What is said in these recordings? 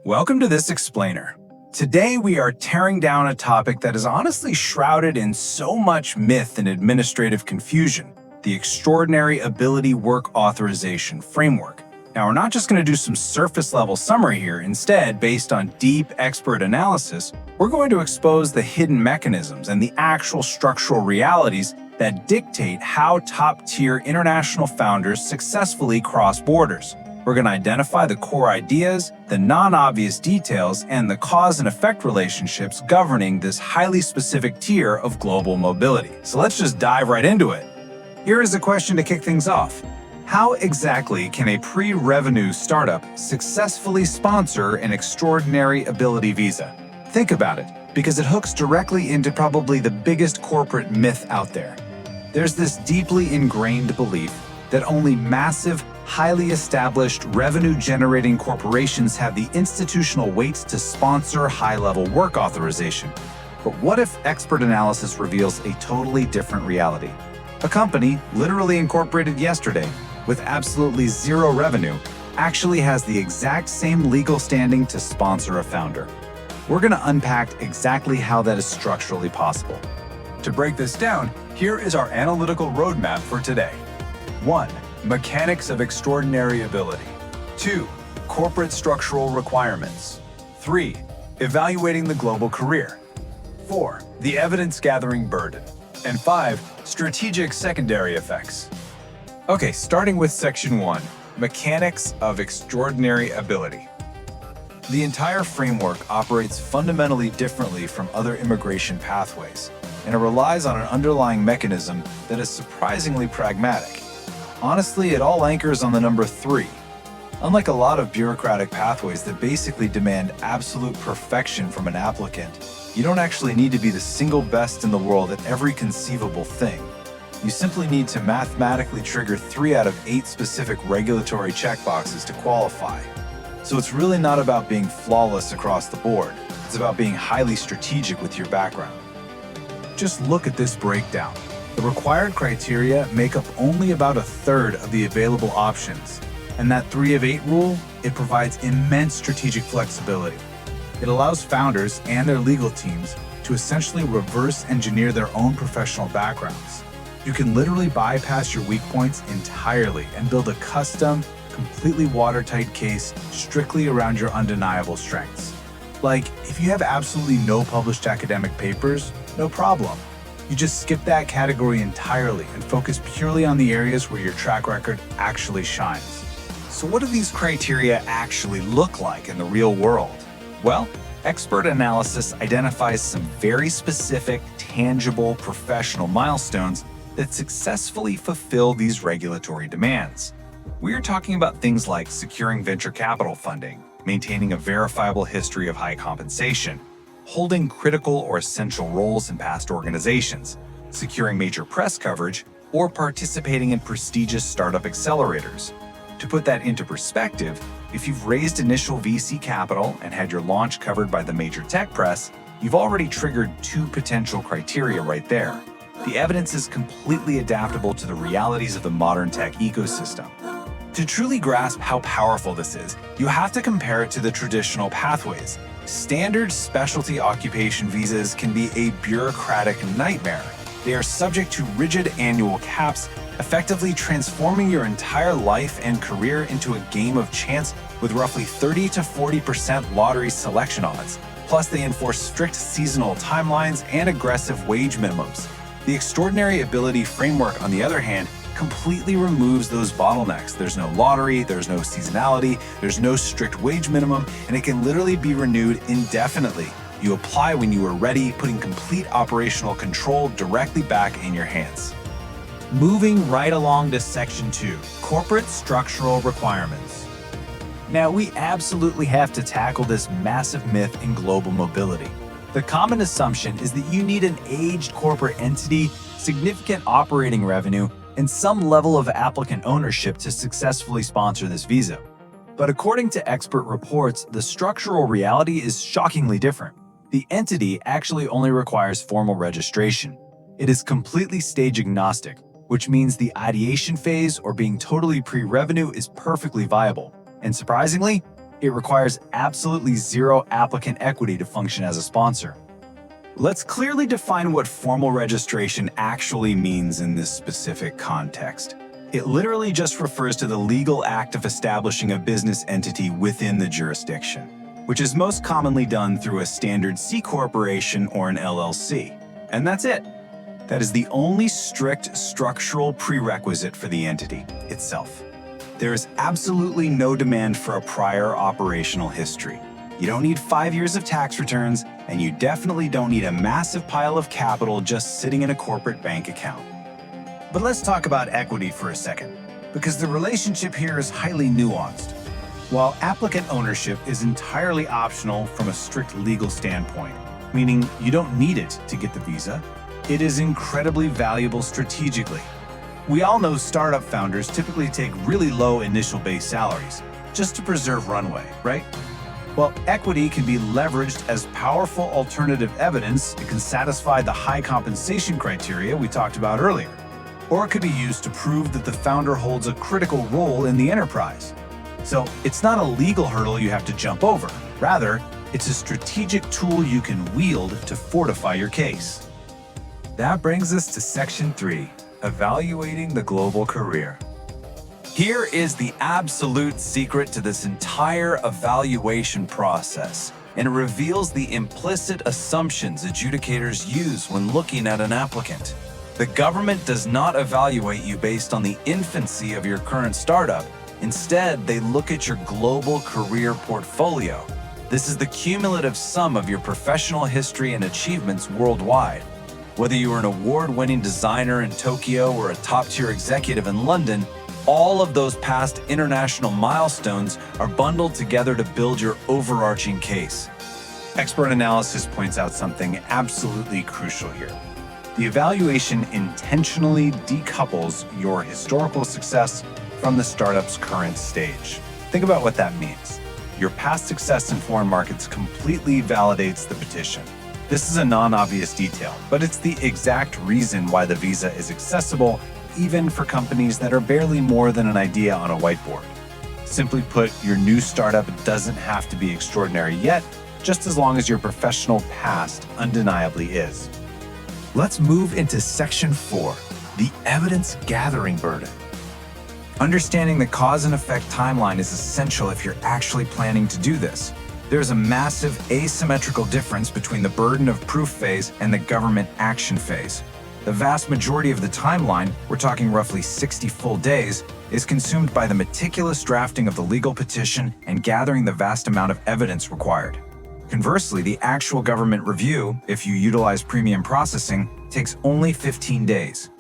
Welcome to this explainer. Today we are tearing down a topic that is honestly shrouded in so much myth and administrative confusion: the Extraordinary Ability Work Authorization Framework. Now, we're not just going to do some surface-level summary here. Instead, based on deep expert analysis, we're going to expose the hidden mechanisms and the actual structural realities that dictate how top-tier international founders successfully cross borders. We're going to identify the core ideas, the non-obvious details, and the cause and effect relationships governing this highly specific tier of global mobility. So let's just dive right into it. Here is a question to kick things off. How exactly can a pre-revenue startup successfully sponsor an extraordinary ability visa? Think about it, because it hooks directly into probably the biggest corporate myth out there. There's this deeply ingrained belief that only massive, highly established, revenue-generating corporations have the institutional weight to sponsor high-level work authorization. But what if expert analysis reveals a totally different reality? A company, literally incorporated yesterday, with absolutely zero revenue, actually has the exact same legal standing to sponsor a founder. We're going to unpack exactly how that is structurally possible. To break this down, here is our analytical roadmap for today. 1. Mechanics of extraordinary ability. 2. Corporate structural requirements. 3. Evaluating the global career. 4. The evidence-gathering burden. And 5. Strategic secondary effects. Okay, starting with Section 1, Mechanics of Extraordinary Ability. The entire framework operates fundamentally differently from other immigration pathways, and it relies on an underlying mechanism that is surprisingly pragmatic. Honestly, it all anchors on the number 3. Unlike a lot of bureaucratic pathways that basically demand absolute perfection from an applicant, you don't actually need to be the single best in the world at every conceivable thing. You simply need to mathematically trigger 3 out of 8 specific regulatory checkboxes to qualify. So it's really not about being flawless across the board. It's about being highly strategic with your background. Just look at this breakdown. The required criteria make up only about a third of the available options. And that 3 of 8 rule, it provides immense strategic flexibility. It allows founders and their legal teams to essentially reverse engineer their own professional backgrounds. You can literally bypass your weak points entirely and build a custom, completely watertight case strictly around your undeniable strengths. Like, if you have absolutely no published academic papers, no problem. You just skip that category entirely and focus purely on the areas where your track record actually shines. So what do these criteria actually look like in the real world? Well, expert analysis identifies some very specific, tangible, professional milestones that successfully fulfill these regulatory demands. We're talking about things like securing venture capital funding, maintaining a verifiable history of high compensation, holding critical or essential roles in past organizations, securing major press coverage, or participating in prestigious startup accelerators. To put that into perspective, if you've raised initial VC capital and had your launch covered by the major tech press, you've already triggered 2 potential criteria right there. The evidence is completely adaptable to the realities of the modern tech ecosystem. To truly grasp how powerful this is, you have to compare it to the traditional pathways. Standard specialty occupation visas can be a bureaucratic nightmare. They are subject to rigid annual caps, effectively transforming your entire life and career into a game of chance with roughly 30 to 40% lottery selection odds. Plus, they enforce strict seasonal timelines and aggressive wage minimums. The Extraordinary Ability Framework, on the other hand, completely removes those bottlenecks. There's no lottery, there's no seasonality, there's no strict wage minimum, and it can literally be renewed indefinitely. You apply when you are ready, putting complete operational control directly back in your hands. Moving right along to Section 2, Corporate Structural Requirements. Now, we absolutely have to tackle this massive myth in global mobility. The common assumption is that you need an aged corporate entity, significant operating revenue, and some level of applicant ownership to successfully sponsor this visa. But according to expert reports, the structural reality is shockingly different. The entity actually only requires formal registration. It is completely stage agnostic, which means the ideation phase or being totally pre-revenue is perfectly viable. And surprisingly, It requires absolutely zero applicant equity to function as a sponsor. Let's clearly define what formal registration actually means in this specific context. It literally just refers to the legal act of establishing a business entity within the jurisdiction, which is most commonly done through a standard C corporation or an LLC. And that's it. That is the only strict structural prerequisite for the entity itself. There is absolutely no demand for a prior operational history. You don't need 5 years of tax returns, and you definitely don't need a massive pile of capital just sitting in a corporate bank account. But let's talk about equity for a second, because the relationship here is highly nuanced. While applicant ownership is entirely optional from a strict legal standpoint, meaning you don't need it to get the visa, it is incredibly valuable strategically. We all know startup founders typically take really low initial base salaries, just to preserve runway, right? Well, equity can be leveraged as powerful alternative evidence. It can satisfy the high compensation criteria we talked about earlier. Or it could be used to prove that the founder holds a critical role in the enterprise. So it's not a legal hurdle you have to jump over. Rather, it's a strategic tool you can wield to fortify your case. That brings us to Section 3, Evaluating the Global Career. Here is the absolute secret to this entire evaluation process, and it reveals the implicit assumptions adjudicators use when looking at an applicant. The government does not evaluate you based on the infancy of your current startup. Instead, they look at your global career portfolio. This is the cumulative sum of your professional history and achievements worldwide. Whether you are an award-winning designer in Tokyo or a top-tier executive in London, all of those past international milestones are bundled together to build your overarching case. Expert analysis points out something absolutely crucial here. The evaluation intentionally decouples your historical success from the startup's current stage. Think about what that means. Your past success in foreign markets completely validates the petition. This is a non-obvious detail, but it's the exact reason why the visa is accessible even for companies that are barely more than an idea on a whiteboard. Simply put, your new startup doesn't have to be extraordinary yet, just as long as your professional past undeniably is. Let's move into Section 4, the evidence gathering burden. Understanding the cause and effect timeline is essential if you're actually planning to do this. There's a massive asymmetrical difference between the burden of proof phase and the government action phase. The vast majority of the timeline, we're talking roughly 60 full days, is consumed by the meticulous drafting of the legal petition and gathering the vast amount of evidence required. Conversely, the actual government review, if you utilize premium processing, takes only 15 days.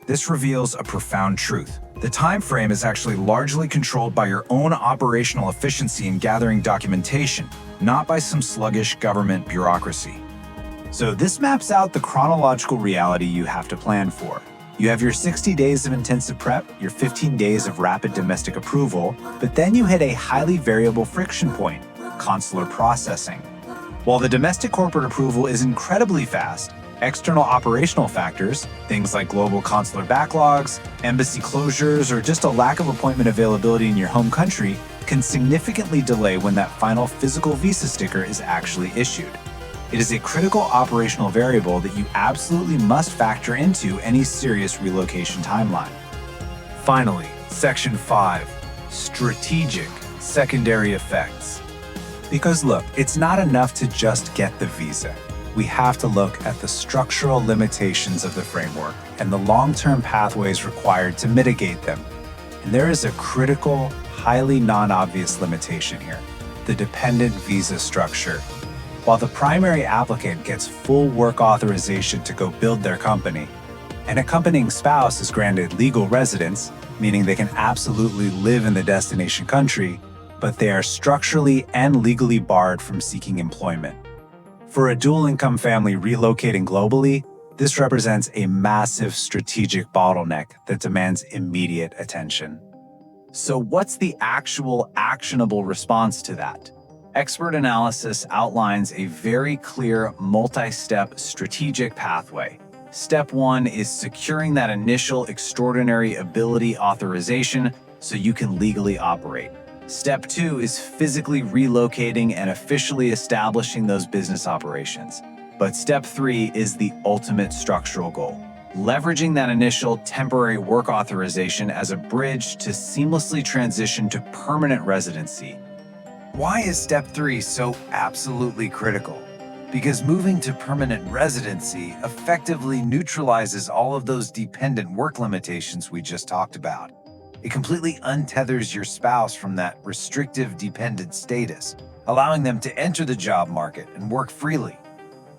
This reveals a profound truth. The time frame is actually largely controlled by your own operational efficiency in gathering documentation, not by some sluggish government bureaucracy. So this maps out the chronological reality you have to plan for. You have your 60 days of intensive prep, your 15 days of rapid domestic approval, but then you hit a highly variable friction point, consular processing. While the domestic corporate approval is incredibly fast, external operational factors, things like global consular backlogs, embassy closures, or just a lack of appointment availability in your home country, can significantly delay when that final physical visa sticker is actually issued. It is a critical operational variable that you absolutely must factor into any serious relocation timeline. Finally, Section 5, Strategic Secondary Effects. Because look, it's not enough to just get the visa. We have to look at the structural limitations of the framework and the long-term pathways required to mitigate them. And there is a critical, highly non-obvious limitation here: the dependent visa structure. While the primary applicant gets full work authorization to go build their company, an accompanying spouse is granted legal residence, meaning they can absolutely live in the destination country, but they are structurally and legally barred from seeking employment. For a dual-income family relocating globally, this represents a massive strategic bottleneck that demands immediate attention. So what's the actual actionable response to that? Expert analysis outlines a very clear multi-step strategic pathway. Step 1 is securing that initial extraordinary ability authorization so you can legally operate. Step 2 is physically relocating and officially establishing those business operations. But step 3 is the ultimate structural goal, leveraging that initial temporary work authorization as a bridge to seamlessly transition to permanent residency. Why is step 3 so absolutely critical? Because moving to permanent residency effectively neutralizes all of those dependent work limitations we just talked about. It completely untethers your spouse from that restrictive dependent status, allowing them to enter the job market and work freely.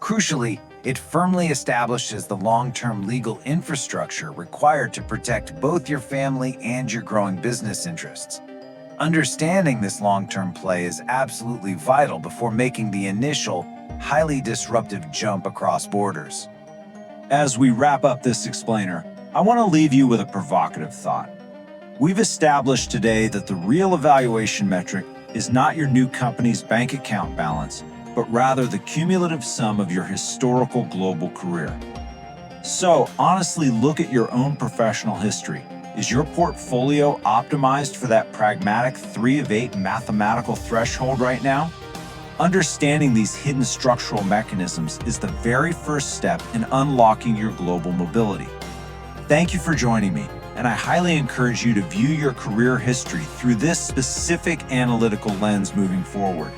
Crucially, it firmly establishes the long-term legal infrastructure required to protect both your family and your growing business interests. Understanding this long-term play is absolutely vital before making the initial, highly disruptive jump across borders. As we wrap up this explainer, I want to leave you with a provocative thought. We've established today that the real evaluation metric is not your new company's bank account balance, but rather the cumulative sum of your historical global career. So, honestly, look at your own professional history. Is your portfolio optimized for that pragmatic 3 of 8 mathematical threshold right now? Understanding these hidden structural mechanisms is the very first step in unlocking your global mobility. Thank you for joining me, and I highly encourage you to view your career history through this specific analytical lens moving forward.